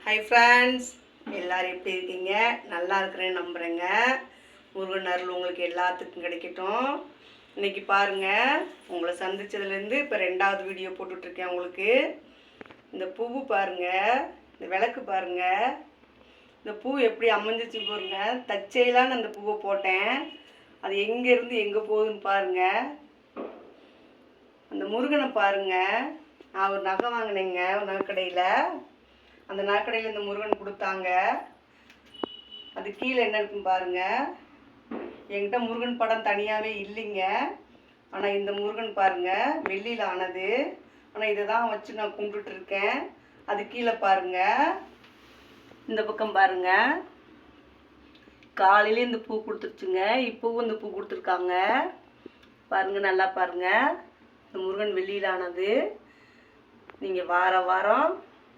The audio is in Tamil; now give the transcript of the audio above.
ஹாய் ஃப்ரெண்ட்ஸ், எல்லோரும் எப்படி இருக்கீங்க? நல்லா இருக்கிறேன்னு நம்புகிறேங்க. முருகன் அருள் உங்களுக்கு எல்லாத்துக்கும் கிடைக்கட்டும். இன்றைக்கி பாருங்கள், உங்களை சந்தித்ததுலேருந்து இப்போ 2வது வீடியோ போட்டுட்ருக்கேன். உங்களுக்கு இந்த பூவு பாருங்கள், இந்த விளக்கு பாருங்கள், இந்த பூ எப்படி அமைஞ்சிச்சு பாருங்க. தச்சையிலான்னு அந்த பூவை போட்டேன். அது எங்கேருந்து எங்கே போகுதுன்னு பாருங்கள். அந்த முருகனை பாருங்கள். நான் ஒரு நகை வாங்கினேங்க ஒரு நகைக்கடையில். அந்த நகைக்கடையில் இந்த முருகன் கொடுத்தாங்க. அது கீழே என்ன இருக்குன்னு பாருங்கள். என்கிட்ட முருகன் படம் தனியாகவே இல்லைங்க. ஆனால் இந்த முருகன் பாருங்கள், வெள்ளியில் ஆனது. ஆனால் இதை தான் வச்சு நான் கும்பிட்டுட்ருக்கேன். அது கீழே பாருங்கள், இந்த பக்கம் பாருங்கள். காலையிலே இந்த பூ கொடுத்துருச்சுங்க. இப்போவும் இந்த பூ கொடுத்துருக்காங்க பாருங்கள். நல்லா பாருங்கள், இந்த முருகன் வெள்ளியில் ஆனது. நீங்கள் வாரம்